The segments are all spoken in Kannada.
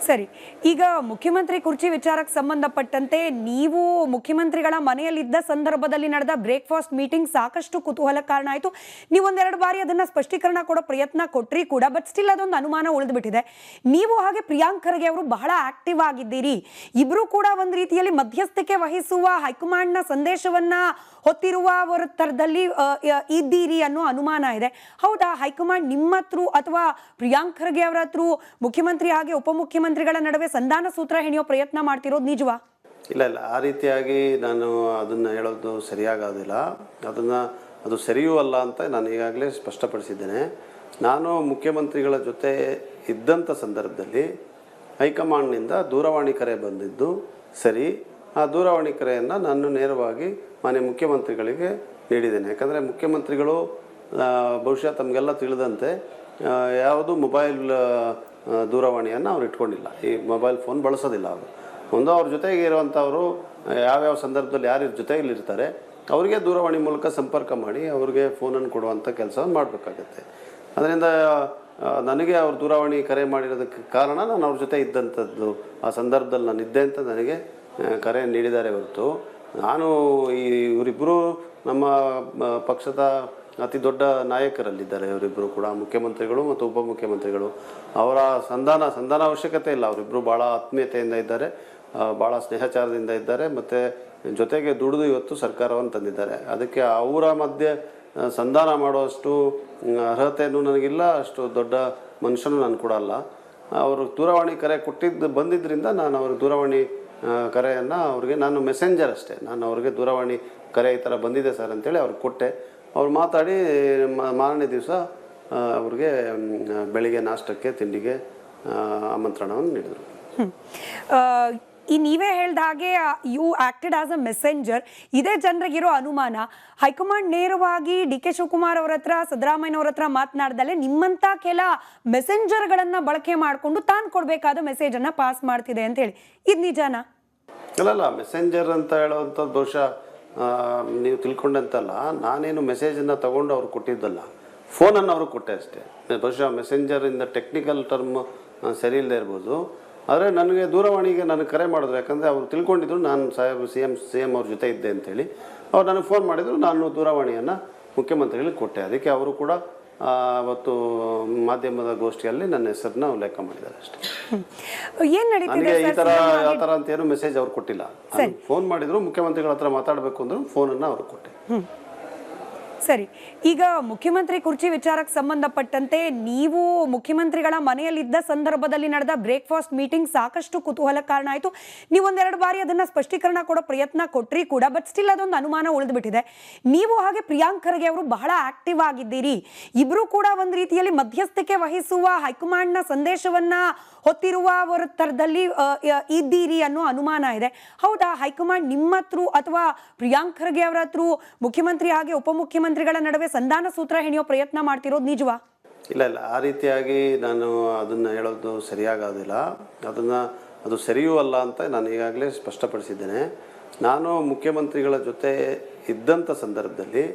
ಸರಿ. ಈಗ ಮುಖ್ಯಮಂತ್ರಿ ಕುರ್ಚಿ ವಿಚಾರಕ್ಕೆ ಸಂಬಂಧಪಟ್ಟಂತೆ ನೀವು ಮುಖ್ಯಮಂತ್ರಿಗಳ ಮನೆಯಲ್ಲಿದ್ದ ಸಂದರ್ಭದಲ್ಲಿ ನಡೆದ ಬ್ರೇಕ್ಫಾಸ್ಟ್ ಮೀಟಿಂಗ್ ಸಾಕಷ್ಟು ಕುತೂಹಲ ಕಾರಣ ಆಯಿತು. ನೀವು ಒಂದೆರಡು ಬಾರಿ ಅದನ್ನ ಸ್ಪಷ್ಟೀಕರಣ ಕೊಡೋ ಪ್ರಯತ್ನ ಕೊಟ್ರಿ ಕೂಡ, ಬಟ್ ಸ್ಟಿಲ್ ಅದೊಂದು ಅನುಮಾನ ಉಳಿದುಬಿಟ್ಟಿದೆ. ನೀವು ಹಾಗೆ ಪ್ರಿಯಾಂಕ್ ಖರ್ಗೆ ಅವರು ಬಹಳ ಆಕ್ಟಿವ್ ಆಗಿದ್ದೀರಿ, ಇಬ್ರು ಕೂಡ ಒಂದು ರೀತಿಯಲ್ಲಿ ಮಧ್ಯಸ್ಥಿಕೆ ವಹಿಸುವ ಹೈಕಮಾಂಡ್ನ ಸಂದೇಶವನ್ನ ಹೊತ್ತಿರುವವರ ತರದಲ್ಲಿ ಇದ್ದೀರಿ ಅನ್ನೋ ಅನುಮಾನ ಇದೆ. ಹೌದಾ? ಹೈಕಮಾಂಡ್ ನಿಮ್ಮ ಹತ್ರ ಅಥವಾ ಪ್ರಿಯಾಂಕ್ ಖರ್ಗೆ ಅವರ ಹತ್ರ ಮುಖ್ಯಮಂತ್ರಿ ಹಾಗೆ ಉಪಮುಖ್ಯಮಂತ್ರಿಗಳ ನಡುವೆ ಸಂಧಾನ ಸೂತ್ರ ಹೆಣೆಯೋ ಪ್ರಯತ್ನ ಮಾಡ್ತಿರೋದು ನಿಜವಾ? ಇಲ್ಲ, ಆ ರೀತಿಯಾಗಿ ನಾನು ಅದನ್ನು ಹೇಳೋದು ಸರಿಯಾಗೋದಿಲ್ಲ. ಅದು ಸರಿಯೂ ಅಲ್ಲ ಅಂತ ನಾನು ಈಗಾಗಲೇ ಸ್ಪಷ್ಟಪಡಿಸಿದ್ದೇನೆ. ನಾನು ಮುಖ್ಯಮಂತ್ರಿಗಳ ಜೊತೆ ಇದ್ದಂಥ ಸಂದರ್ಭದಲ್ಲಿ ಹೈಕಮಾಂಡ್ನಿಂದ ದೂರವಾಣಿ ಕರೆ ಬಂದಿದ್ದು ಸರಿ. ಆ ದೂರವಾಣಿ ಕರೆಯನ್ನು ನಾನು ನೇರವಾಗಿ ಮಾನ್ಯ ಮುಖ್ಯಮಂತ್ರಿಗಳಿಗೆ ನೀಡಿದ್ದೇನೆ. ಯಾಕಂದರೆ ಮುಖ್ಯಮಂತ್ರಿಗಳು ಬಹುಶಃ ತಮಗೆಲ್ಲ ತಿಳಿದಂತೆ ಯಾವುದು ಮೊಬೈಲ್ ದೂರವಾಣಿಯನ್ನು ಅವ್ರು ಇಟ್ಕೊಂಡಿಲ್ಲ, ಈ ಮೊಬೈಲ್ ಫೋನ್ ಬಳಸೋದಿಲ್ಲ. ಅವರು ಅವ್ರ ಜೊತೆಗೆ ಇರುವಂಥವರು ಯಾವ್ಯಾವ ಸಂದರ್ಭದಲ್ಲಿ ಯಾರು ಜೊತೆಯಲ್ಲಿರ್ತಾರೆ ಅವರಿಗೆ ದೂರವಾಣಿ ಮೂಲಕ ಸಂಪರ್ಕ ಮಾಡಿ ಅವ್ರಿಗೆ ಫೋನನ್ನು ಕೊಡುವಂಥ ಕೆಲಸವನ್ನು ಮಾಡಬೇಕಾಗತ್ತೆ. ಅದರಿಂದ ನನಗೆ ಅವ್ರು ದೂರವಾಣಿ ಕರೆ ಮಾಡಿರೋದಕ್ಕೆ ಕಾರಣ ನಾನು ಅವ್ರ ಜೊತೆ ಇದ್ದಂಥದ್ದು, ಆ ಸಂದರ್ಭದಲ್ಲಿ ನಾನು ಇದ್ದೆ ಅಂತ ನನಗೆ ಕರೆ ನೀಡಿದ್ದಾರೆ ಹೊರತು ನಾನು ಇವರಿಬ್ಬರು ನಮ್ಮ ಪಕ್ಷದ ಅತಿ ದೊಡ್ಡ ನಾಯಕರಲ್ಲಿದ್ದಾರೆ. ಇವರಿಬ್ಬರು ಕೂಡ ಮುಖ್ಯಮಂತ್ರಿಗಳು ಮತ್ತು ಉಪಮುಖ್ಯಮಂತ್ರಿಗಳು. ಅವರ ಸಂಧಾನ ಅವಶ್ಯಕತೆ ಇಲ್ಲ. ಅವರಿಬ್ಬರು ಭಾಳ ಆತ್ಮೀಯತೆಯಿಂದ ಇದ್ದಾರೆ, ಭಾಳ ಸ್ನೇಹಚಾರದಿಂದ ಇದ್ದಾರೆ, ಮತ್ತು ಜೊತೆಗೆ ದುಡಿದು ಇವತ್ತು ಸರ್ಕಾರವನ್ನು ತಂದಿದ್ದಾರೆ. ಅದಕ್ಕೆ ಅವರ ಮಧ್ಯೆ ಸಂಧಾನ ಮಾಡುವಷ್ಟು ಅರ್ಹತೆಯೂ ನನಗಿಲ್ಲ, ಅಷ್ಟು ದೊಡ್ಡ ಮನುಷ್ಯನೂ ನಾನು ಕೂಡ ಅಲ್ಲ. ಅವರು ದೂರವಾಣಿ ಕರೆ ಬಂದಿದ್ದರಿಂದ ನಾನು ಅವ್ರ ದೂರವಾಣಿ ಕರೆಯನ್ನು ಅವ್ರಿಗೆ ನಾನು ಮೆಸೆಂಜರ್ ಅಷ್ಟೇ. ನಾನು ಅವ್ರಿಗೆ ದೂರವಾಣಿ ಕರೆ ಈ ಥರ ಬಂದಿದೆ ಸರ್ ಅಂತೇಳಿ ಅವ್ರಿಗೆ ಕೊಟ್ಟೆ. ಅವ್ರು ಮಾತಾಡಿ ಮಾರನೇ ದಿವಸ ಅವ್ರಿಗೆ ಬೆಳಿಗ್ಗೆ ನಾಷ್ಟಕ್ಕೆ ತಿಂಡಿಗೆ ಆಮಂತ್ರಣವನ್ನು ನೀಡಿದರು. ಈ ನೀವೇ ಹೇಳ್ದ ಹಾಗೆ you acted as a messenger. ಇದೇ ಜನರಿಗಿರೋ ಅನುಮಾನ, ಹೈಕಮಾಂಡ್ ನೇರವಾಗಿ ಡಿ ಕೆ ಶಿವಕುಮಾರ್ ಅವರ ಹತ್ರ, ಸಿದ್ದರಾಮಯ್ಯನವ್ರ ಹತ್ರ ಮಾತನಾಡ್ದಲ್ಲೇ ನಿಮ್ಮಂತ ಕೆಲ ಮೆಸೆಂಜರ್ಗಳನ್ನ ಬಳಕೆ ಮಾಡಿಕೊಂಡು ತಾನು ಕೊಡಬೇಕಾದ ಮೆಸೇಜನ್ನು ಪಾಸ್ ಮಾಡ್ತಿದೆ ಅಂತ ಹೇಳಿ, ಇದು ನಿಜಾನಾ? ಅಲ್ಲಲ್ಲ, ಮೆಸೆಂಜರ್ ಅಂತ ಹೇಳೋವಂಥದ್ದು ಬಹುಶಃ ನೀವು ತಿಳ್ಕೊಂಡಂತಲ್ಲ. ನಾನೇನು ಮೆಸೇಜನ್ನು ತೊಗೊಂಡು ಅವ್ರು ಕೊಟ್ಟಿದ್ದಲ್ಲ, ಫೋನನ್ನು ಅವ್ರಿಗೆ ಕೊಟ್ಟೆ ಅಷ್ಟೇ. ಬಹುಶಃ ಮೆಸೆಂಜರಿಂದ ಟೆಕ್ನಿಕಲ್ ಟರ್ಮ್ ಸರಿ ಇಲ್ಲದೆ ಇರ್ಬೋದು. ಆದರೆ ನನಗೆ ದೂರವಾಣಿಗೆ ನನಗೆ ಕರೆ ಮಾಡಿದ್ರು. ಯಾಕಂದರೆ ಅವರು ತಿಳ್ಕೊಂಡಿದ್ರು ನಾನು ಸಿ ಎಮ್ ಅವ್ರ ಜೊತೆ ಇದ್ದೆ ಅಂತೇಳಿ. ಅವ್ರು ನನಗೆ ಫೋನ್ ಮಾಡಿದರು, ನಾನು ದೂರವಾಣಿಯನ್ನು ಮುಖ್ಯಮಂತ್ರಿಗಳಿಗೆ ಕೊಟ್ಟೆ. ಅದಕ್ಕೆ ಅವರು ಕೂಡ ಅವತ್ತು ಮಾಧ್ಯಮದ ಗೋಷ್ಠಿಯಲ್ಲಿ ನನ್ನ ಹೆಸರನ್ನ ಉಲ್ಲೇಖ ಮಾಡಿದ್ದಾರೆ ಅಷ್ಟೇ. ನನಗೆ ಈ ಥರ ಆ ಥರ ಅಂತ ಏನು ಮೆಸೇಜ್ ಅವ್ರು ಕೊಟ್ಟಿಲ್ಲ. ಫೋನ್ ಮಾಡಿದ್ರು, ಮುಖ್ಯಮಂತ್ರಿಗಳ ಹತ್ರ ಮಾತಾಡಬೇಕು ಅಂದರು, ಫೋನನ್ನು ಅವ್ರಿಗೆ ಕೊಟ್ಟೆ. ಸರಿ. ಈಗ ಮುಖ್ಯಮಂತ್ರಿ ಕುರ್ಚಿ ವಿಚಾರಕ್ಕೆ ಸಂಬಂಧಪಟ್ಟಂತೆ ನೀವು ಮುಖ್ಯಮಂತ್ರಿಗಳ ಮನೆಯಲ್ಲಿದ್ದ ಸಂದರ್ಭದಲ್ಲಿ ನಡೆದ ಬ್ರೇಕ್ಫಾಸ್ಟ್ ಮೀಟಿಂಗ್ ಸಾಕಷ್ಟು ಕುತೂಹಲ ಕಾರಣ ಆಯಿತು. ನೀವು ಒಂದೆರಡು ಬಾರಿ ಅದನ್ನ ಸ್ಪಷ್ಟೀಕರಣ ಕೊಡೋ ಪ್ರಯತ್ನ ಕೊಟ್ರಿ ಕೂಡ, ಬಟ್ ಸ್ಟಿಲ್ ಅದೊಂದು ಅನುಮಾನ ಉಳಿದುಬಿಟ್ಟಿದೆ. ನೀವು ಹಾಗೆ ಪ್ರಿಯಾಂಕ್ ಖರ್ಗೆ ಅವರು ಬಹಳ ಆಕ್ಟಿವ್ ಆಗಿದ್ದೀರಿ, ಇಬ್ರು ಕೂಡ ಒಂದು ರೀತಿಯಲ್ಲಿ ಮಧ್ಯಸ್ಥಿಕೆ ವಹಿಸುವ ಹೈಕಮಾಂಡ್ನ ಸಂದೇಶವನ್ನ ಹೊತ್ತಿರುವವರ ತರದಲ್ಲಿ ಇದ್ದೀರಿ ಅನ್ನೋ ಅನುಮಾನ ಇದೆ. ಹೌದಾ? ಹೈಕಮಾಂಡ್ ನಿಮ್ಮ ಹತ್ರ ಅಥವಾ ಪ್ರಿಯಾಂಕ್ ಖರ್ಗೆ ಅವರ ಹತ್ರ ಮುಖ್ಯಮಂತ್ರಿ ಹಾಗೆ ಉಪಮುಖ್ಯಮಂತ್ರಿಗಳ ನಡುವೆ ಸಂಧಾನ ಸೂತ್ರ ಹೆಣೆಯೋ ಪ್ರಯತ್ನ ಮಾಡ್ತಿರೋದು ನಿಜವಾ? ಇಲ್ಲ, ಆ ರೀತಿಯಾಗಿ ನಾನು ಅದನ್ನು ಹೇಳೋದು ಸರಿಯಾಗೋದಿಲ್ಲ. ಅದು ಸರಿಯೂ ಅಲ್ಲ ಅಂತ ನಾನು ಈಗಾಗಲೇ ಸ್ಪಷ್ಟಪಡಿಸಿದ್ದೇನೆ. ನಾನು ಮುಖ್ಯಮಂತ್ರಿಗಳ ಜೊತೆ ಇದ್ದಂಥ ಸಂದರ್ಭದಲ್ಲಿ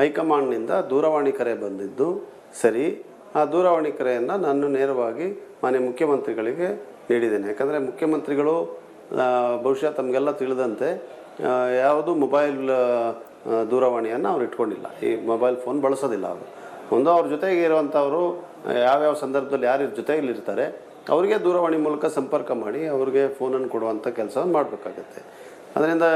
ಹೈಕಮಾಂಡ್ನಿಂದ ದೂರವಾಣಿ ಕರೆ ಬಂದಿದ್ದು ಸರಿ. ಆ ದೂರವಾಣಿ ಕರೆಯನ್ನು ನಾನು ನೇರವಾಗಿ ಮಾನ್ಯ ಮುಖ್ಯಮಂತ್ರಿಗಳಿಗೆ ನೀಡಿದ್ದೇನೆ. ಯಾಕಂದರೆ ಮುಖ್ಯಮಂತ್ರಿಗಳು ಬಹುಶಃ ತಮಗೆಲ್ಲ ತಿಳಿದಂತೆ ಯಾವುದು ಮೊಬೈಲ್ ದೂರವಾಣಿಯನ್ನು ಅವ್ರು ಇಟ್ಕೊಂಡಿಲ್ಲ, ಈ ಮೊಬೈಲ್ ಫೋನ್ ಬಳಸೋದಿಲ್ಲ. ಅವರು ಅವ್ರ ಜೊತೆಗೆ ಇರುವಂಥವರು ಯಾವ್ಯಾವ ಸಂದರ್ಭದಲ್ಲಿ ಯಾರು ಜೊತೆಯಲ್ಲಿರ್ತಾರೆ ಅವರಿಗೆ ದೂರವಾಣಿ ಮೂಲಕ ಸಂಪರ್ಕ ಮಾಡಿ ಅವ್ರಿಗೆ ಫೋನನ್ನು ಕೊಡುವಂಥ ಕೆಲಸವನ್ನು ಮಾಡಬೇಕಾಗತ್ತೆ. ಅದರಿಂದ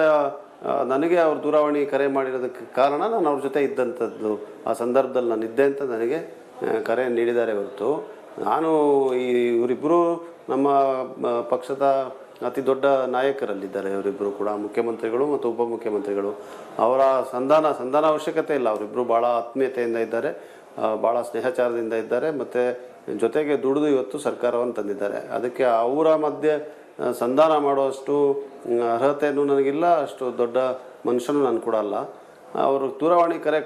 ನನಗೆ ಅವ್ರು ದೂರವಾಣಿ ಕರೆ ಮಾಡಿರೋದಕ್ಕೆ ಕಾರಣ ನಾನು ಅವ್ರ ಜೊತೆ ಇದ್ದಂಥದ್ದು, ಆ ಸಂದರ್ಭದಲ್ಲಿ ನಾನು ಇದ್ದೆ ಅಂತ ನನಗೆ ಕರೆ ನೀಡಿದ್ದಾರೆ ಹೊರತು ನಾನು ಇವರಿಬ್ಬರು ನಮ್ಮ ಪಕ್ಷದ ಅತಿ ದೊಡ್ಡ ನಾಯಕರಲ್ಲಿದ್ದಾರೆ. ಇವರಿಬ್ಬರು ಕೂಡ ಮುಖ್ಯಮಂತ್ರಿಗಳು ಮತ್ತು ಉಪಮುಖ್ಯಮಂತ್ರಿಗಳು. ಅವರ ಸಂಧಾನ ಅವಶ್ಯಕತೆ ಇಲ್ಲ. ಅವರಿಬ್ಬರು ಭಾಳ ಆತ್ಮೀಯತೆಯಿಂದ ಇದ್ದಾರೆ, ಭಾಳ ಸ್ನೇಹಚಾರದಿಂದ ಇದ್ದಾರೆ, ಮತ್ತು ಜೊತೆಗೆ ದುಡಿದು ಇವತ್ತು ಸರ್ಕಾರವನ್ನು ತಂದಿದ್ದಾರೆ. ಅದಕ್ಕೆ ಅವರ ಮಧ್ಯೆ ಸಂಧಾನ ಮಾಡುವಷ್ಟು ಅರ್ಹತೆಯೂ ನನಗಿಲ್ಲ, ಅಷ್ಟು ದೊಡ್ಡ ಮನುಷ್ಯನೂ ನಾನು ಕೂಡ ಅಲ್ಲ. ಅವರು ದೂರವಾಣಿ ಕರೆ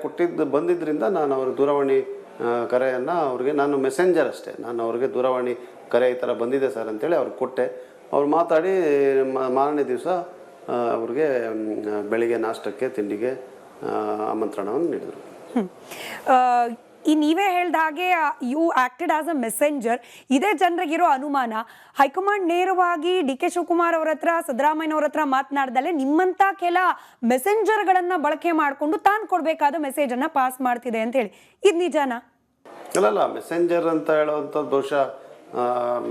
ಬಂದಿದ್ದರಿಂದ ನಾನು ಅವ್ರ ದೂರವಾಣಿ ಕರೆಯನ್ನು ಅವ್ರಿಗೆ ನಾನು ಮೆಸೆಂಜರ್ ಅಷ್ಟೇ. ನಾನು ಅವ್ರಿಗೆ ದೂರವಾಣಿ ಕರೆ ಈ ಥರ ಬಂದಿದೆ ಸರ್ ಅಂತೇಳಿ ಅವ್ರಿಗೆ ಕೊಟ್ಟೆ. ಅವ್ರು ಮಾತಾಡಿ ಮಾರನೇ ದಿವಸ ಅವ್ರಿಗೆ ಬೆಳಿಗ್ಗೆ ನಾಷ್ಟಕ್ಕೆ ತಿಂಡಿಗೆ ಆಮಂತ್ರಣವನ್ನು ನೀಡಿದರು. ಈ ನೀವೇ ಹೇಳ್ದ ಹಾಗೆ you acted as a messenger. ಇದೇ ಜನರಿಗಿರೋ ಅನುಮಾನ, ಹೈಕಮಾಂಡ್ ನೇರವಾಗಿ ಡಿ ಕೆ ಶಿವಕುಮಾರ್ ಅವ್ರ ಹತ್ರ, ಸಿದ್ದರಾಮಯ್ಯನವ್ರ ಹತ್ರ ಮಾತನಾಡ್ದಲ್ಲೇ ನಿಮ್ಮಂತ ಕೆಲ ಮೆಸೆಂಜರ್ಗಳನ್ನ ಬಳಕೆ ಮಾಡಿಕೊಂಡು ತಾನು ಕೊಡಬೇಕಾದ ಮೆಸೇಜ್ ಅನ್ನ ಪಾಸ್ ಮಾಡ್ತಿದೆ ಅಂತ ಹೇಳಿ, ಇದು ನಿಜಾನಾ? ಅಲ್ಲಲ್ಲ, ಮೆಸೆಂಜರ್ ಅಂತ ಹೇಳುವಂಥದ್ದು ಬಹುಶಃ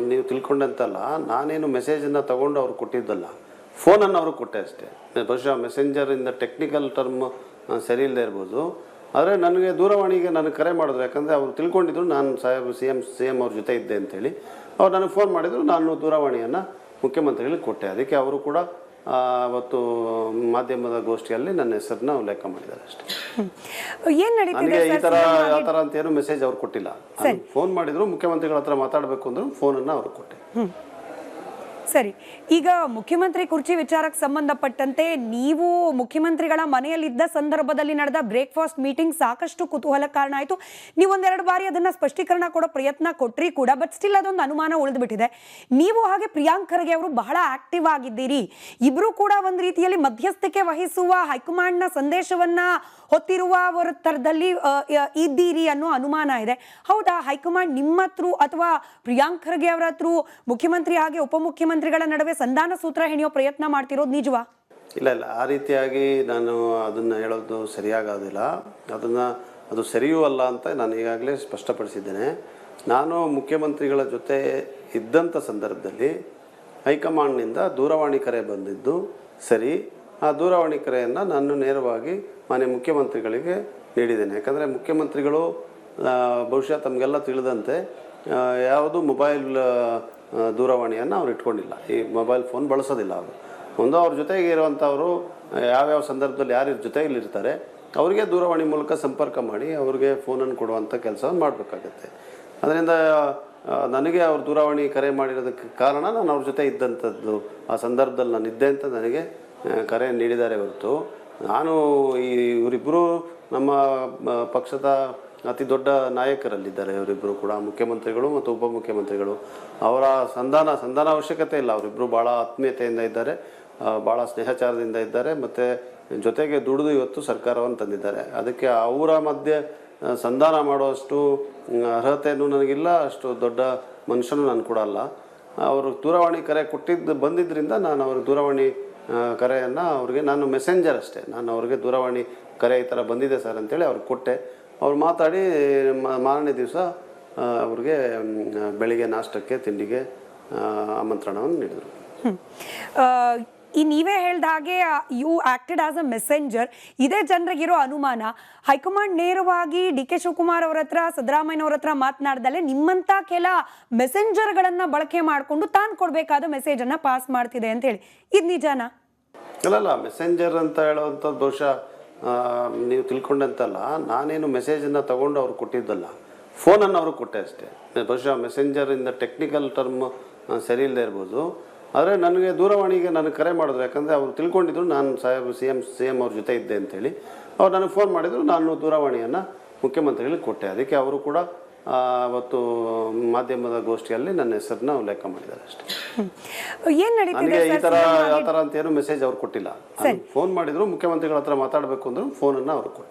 ನೀವು ತಿಳ್ಕೊಂಡಂತಲ್ಲ. ನಾನೇನು ಮೆಸೇಜನ್ನು ತಗೊಂಡು ಅವ್ರು ಕೊಟ್ಟಿದ್ದಲ್ಲ, ಫೋನನ್ನು ಅವ್ರಿಗೆ ಕೊಟ್ಟೆ ಅಷ್ಟೇ. ಬಹುಶಃ ಮೆಸೆಂಜರಿಂದ ಟೆಕ್ನಿಕಲ್ ಟರ್ಮ್ ಸರಿ ಇಲ್ಲದೆ ಇರ್ಬೋದು. ಆದರೆ ನನಗೆ ದೂರವಾಣಿಗೆ ನನಗೆ ಕರೆ ಮಾಡಿದ್ರು, ಯಾಕಂದರೆ ಅವರು ತಿಳ್ಕೊಂಡಿದ್ರು ನಾನು ಸಾಹೇಬ್ ಸಿ ಎಮ್ ಅವ್ರ ಜೊತೆ ಇದ್ದೆ ಅಂತೇಳಿ. ಅವ್ರು ನನಗೆ ಫೋನ್ ಮಾಡಿದರು, ನಾನು ದೂರವಾಣಿಯನ್ನು ಮುಖ್ಯಮಂತ್ರಿಗಳಿಗೆ ಕೊಟ್ಟೆ. ಅದಕ್ಕೆ ಅವರು ಕೂಡ ಅವತ್ತು ಮಾಧ್ಯಮದ ಗೋಷ್ಠಿಯಲ್ಲಿ ನನ್ನ ಹೆಸರನ್ನ ಉಲ್ಲೇಖ ಮಾಡಿದ್ದಾರೆ ಅಷ್ಟೇ. ನನಗೆ ಈ ಥರ ಆ ಥರ ಅಂತ ಏನು ಮೆಸೇಜ್ ಅವ್ರು ಕೊಟ್ಟಿಲ್ಲ. ಫೋನ್ ಮಾಡಿದ್ರು, ಮುಖ್ಯಮಂತ್ರಿಗಳ ಹತ್ರ ಮಾತಾಡಬೇಕು ಅಂದರು, ಫೋನನ್ನು ಅವ್ರಿಗೆ ಕೊಟ್ಟೆ. ಸರಿ, ಈಗ ಮುಖ್ಯಮಂತ್ರಿ ಕುರ್ಚಿ ವಿಚಾರಕ್ಕೆ ಸಂಬಂಧಪಟ್ಟಂತೆ ನೀವು ಮುಖ್ಯಮಂತ್ರಿಗಳ ಮನೆಯಲ್ಲಿದ್ದ ಸಂದರ್ಭದಲ್ಲಿ ನಡೆದ ಬ್ರೇಕ್ಫಾಸ್ಟ್ ಮೀಟಿಂಗ್ ಸಾಕಷ್ಟು ಕುತೂಹಲ ಕಾರಣ ಆಯಿತು. ನೀವು ಒಂದೆರಡು ಬಾರಿ ಅದನ್ನ ಸ್ಪಷ್ಟೀಕರಣ ಕೊಡೋ ಪ್ರಯತ್ನ ಕೊಟ್ರಿ ಕೂಡ, ಬಟ್ ಸ್ಟಿಲ್ ಅದೊಂದು ಅನುಮಾನ ಉಳಿದುಬಿಟ್ಟಿದೆ. ನೀವು ಹಾಗೆ ಪ್ರಿಯಾಂಕ್ ಖರ್ಗೆ ಅವರು ಬಹಳ ಆಕ್ಟಿವ್ ಆಗಿದ್ದೀರಿ, ಇಬ್ರು ಕೂಡ ಒಂದು ರೀತಿಯಲ್ಲಿ ಮಧ್ಯಸ್ಥಿಕೆ ವಹಿಸುವ ಹೈಕಮಾಂಡ್ನ ಸಂದೇಶವನ್ನ ಹೊತ್ತಿರುವ ತರದಲ್ಲಿ ಇದ್ದೀರಿ ಅನ್ನೋ ಅನುಮಾನ ಇದೆ. ಹೌದಾ? ಹೈಕಮಾಂಡ್ ನಿಮ್ಮ ಹತ್ರ ಅಥವಾ ಪ್ರಿಯಾಂಕ್ ಖರ್ಗೆ ಅವರ ಹತ್ರ ಮುಖ್ಯಮಂತ್ರಿ ಹಾಗೆ ಉಪಮುಖ್ಯಮಂತ್ರಿಗಳ ನಡುವೆ ಸಂಧಾನ ಸೂತ್ರ ಹೆಣೆಯೋ ಪ್ರಯತ್ನ ಮಾಡ್ತಿರೋದು ನಿಜವಾ? ಇಲ್ಲ, ಆ ರೀತಿಯಾಗಿ ನಾನು ಅದನ್ನು ಹೇಳೋದು ಸರಿಯಾಗೋದಿಲ್ಲ. ಅದು ಸರಿಯೂ ಅಲ್ಲ ಅಂತ ನಾನು ಈಗಾಗಲೇ ಸ್ಪಷ್ಟಪಡಿಸಿದ್ದೇನೆ. ನಾನು ಮುಖ್ಯಮಂತ್ರಿಗಳ ಜೊತೆ ಇದ್ದಂಥ ಸಂದರ್ಭದಲ್ಲಿ ಹೈಕಮಾಂಡ್ನಿಂದ ದೂರವಾಣಿ ಕರೆ ಬಂದಿದ್ದು ಸರಿ. ಆ ದೂರವಾಣಿ ಕರೆಯನ್ನು ನಾನು ನೇರವಾಗಿ ಮಾನ್ಯ ಮುಖ್ಯಮಂತ್ರಿಗಳಿಗೆ ನೀಡಿದ್ದೇನೆ. ಯಾಕಂದರೆ ಮುಖ್ಯಮಂತ್ರಿಗಳು ಬಹುಶಃ ತಮಗೆಲ್ಲ ತಿಳಿದಂತೆ ಯಾವುದು ಮೊಬೈಲ್ ದೂರವಾಣಿಯನ್ನು ಅವ್ರು ಇಟ್ಕೊಂಡಿಲ್ಲ, ಈ ಮೊಬೈಲ್ ಫೋನ್ ಬಳಸೋದಿಲ್ಲ ಅವರು. ಅವ್ರ ಜೊತೆಗೆ ಇರುವಂಥವರು ಯಾವ್ಯಾವ ಸಂದರ್ಭದಲ್ಲಿ ಯಾರು ಜೊತೆಯಲ್ಲಿರ್ತಾರೆ ಅವರಿಗೆ ದೂರವಾಣಿ ಮೂಲಕ ಸಂಪರ್ಕ ಮಾಡಿ ಅವ್ರಿಗೆ ಫೋನನ್ನು ಕೊಡುವಂಥ ಕೆಲಸವನ್ನು ಮಾಡಬೇಕಾಗತ್ತೆ. ಅದರಿಂದ ನನಗೆ ಅವ್ರು ದೂರವಾಣಿ ಕರೆ ಮಾಡಿರೋದಕ್ಕೆ ಕಾರಣ ನಾನು ಅವ್ರ ಜೊತೆ ಇದ್ದಂಥದ್ದು, ಆ ಸಂದರ್ಭದಲ್ಲಿ ನಾನು ಇದ್ದೆ ಅಂತ ನನಗೆ ಕರೆ ನೀಡಿದ್ದಾರೆ ಹೊರತು ನಾನು ಇವರಿಬ್ಬರು ನಮ್ಮ ಪಕ್ಷದ ಅತಿ ದೊಡ್ಡ ನಾಯಕರಲ್ಲಿದ್ದಾರೆ. ಇವರಿಬ್ಬರು ಕೂಡ ಮುಖ್ಯಮಂತ್ರಿಗಳು ಮತ್ತು ಉಪಮುಖ್ಯಮಂತ್ರಿಗಳು. ಅವರ ಸಂಧಾನ ಅವಶ್ಯಕತೆ ಇಲ್ಲ. ಅವರಿಬ್ಬರು ಭಾಳ ಆತ್ಮೀಯತೆಯಿಂದ ಇದ್ದಾರೆ, ಭಾಳ ಸ್ನೇಹಚಾರದಿಂದ ಇದ್ದಾರೆ, ಮತ್ತು ಜೊತೆಗೆ ದುಡಿದು ಇವತ್ತು ಸರ್ಕಾರವನ್ನು ತಂದಿದ್ದಾರೆ. ಅದಕ್ಕೆ ಅವರ ಮಧ್ಯೆ ಸಂಧಾನ ಮಾಡುವಷ್ಟು ಅರ್ಹತೆಯೂ ನನಗಿಲ್ಲ, ಅಷ್ಟು ದೊಡ್ಡ ಮನುಷ್ಯನೂ ನಾನು ಕೂಡ ಅಲ್ಲ. ಅವರು ದೂರವಾಣಿ ಕರೆ ಬಂದಿದ್ದರಿಂದ ನಾನು ಅವ್ರ ದೂರವಾಣಿ ಕರೆಯನ್ನು ಅವ್ರಿಗೆ, ನಾನು ಮೆಸೆಂಜರ್ ಅಷ್ಟೇ, ನಾನು ಅವ್ರಿಗೆ ದೂರವಾಣಿ ಕರೆ ಈ ಥರ ಬಂದಿದೆ ಸರ್ ಅಂತೇಳಿ ಅವ್ರಿಗೆ ಕೊಟ್ಟೆ. ಅವ್ರು ಮಾತಾಡಿ ಮಾರನೇ ದಿವಸ ಅವ್ರಿಗೆ ಬೆಳಿಗ್ಗೆ ನಾಷ್ಟಕ್ಕೆ ತಿಂಡಿಗೆ ಆಮಂತ್ರಣವನ್ನು ನೀಡಿದರು. ಈ ನೀವೇ ಹೇಳ್ದ ಹಾಗೆ you acted as a messenger. ಇದೇ ಜನರಿಗಿರೋ ಅನುಮಾನ, ಹೈಕಮಾಂಡ್ ನೇರವಾಗಿ ಡಿ ಕೆ ಶಿವಕುಮಾರ್ ಅವ್ರ ಹತ್ರ, ಸಿದ್ದರಾಮಯ್ಯನವ್ರ ಹತ್ರ ಮಾತನಾಡ್ದಲ್ಲೇ ನಿಮ್ಮಂತ ಕೆಲ ಮೆಸೆಂಜರ್ಗಳನ್ನ ಬಳಕೆ ಮಾಡಿಕೊಂಡು ತಾನು ಕೊಡಬೇಕಾದ ಮೆಸೇಜ್ ಅನ್ನ ಪಾಸ್ ಮಾಡ್ತಿದೆ ಅಂತ ಹೇಳಿ, ಇದು ನಿಜಾನಾ? ಅಲ್ಲಲ್ಲ, ಮೆಸೆಂಜರ್ ಅಂತ ಹೇಳುವಂಥದ್ದು ಬಹುಶಃ ನೀವು ತಿಳ್ಕೊಂಡಂತಲ್ಲ. ನಾನೇನು ಮೆಸೇಜನ್ನು ತಗೊಂಡು ಅವ್ರು ಕೊಟ್ಟಿದ್ದಲ್ಲ, ಫೋನನ್ನು ಅವ್ರಿಗೆ ಕೊಟ್ಟೆ ಅಷ್ಟೇ. ಬಹುಶಃ ಮೆಸೆಂಜರಿಂದ ಟೆಕ್ನಿಕಲ್ ಟರ್ಮ್ ಸರಿ ಇಲ್ಲದೆ ಇರ್ಬೋದು. ಆದರೆ ನನಗೆ ದೂರವಾಣಿಗೆ ನನಗೆ ಕರೆ ಮಾಡಿದ್ರು, ಯಾಕಂದರೆ ಅವರು ತಿಳ್ಕೊಂಡಿದ್ರು ನಾನು ಸಾಹೇಬ್ ಸಿ ಎಮ್ ಅವ್ರ ಜೊತೆ ಇದ್ದೆ ಅಂತೇಳಿ. ಅವ್ರು ನನಗೆ ಫೋನ್ ಮಾಡಿದರು, ನಾನು ದೂರವಾಣಿಯನ್ನು ಮುಖ್ಯಮಂತ್ರಿಗಳಿಗೆ ಕೊಟ್ಟೆ. ಅದಕ್ಕೆ ಅವರು ಕೂಡ ಅವತ್ತು ಮಾಧ್ಯಮದ ಗೋಷ್ಠಿಯಲ್ಲಿ ನನ್ನ ಹೆಸರನ್ನ ಉಲ್ಲೇಖ ಮಾಡಿದ್ದಾರೆ ಅಷ್ಟೇ. ನನಗೆ ಈ ಥರ ಆ ಥರ ಅಂತ ಏನು ಮೆಸೇಜ್ ಅವ್ರು ಕೊಟ್ಟಿಲ್ಲ. ಫೋನ್ ಮಾಡಿದ್ರು, ಮುಖ್ಯಮಂತ್ರಿಗಳ ಹತ್ರ ಮಾತಾಡಬೇಕು ಅಂದರು, ಫೋನನ್ನು ಅವ್ರಿಗೆ ಕೊಟ್ಟೆ.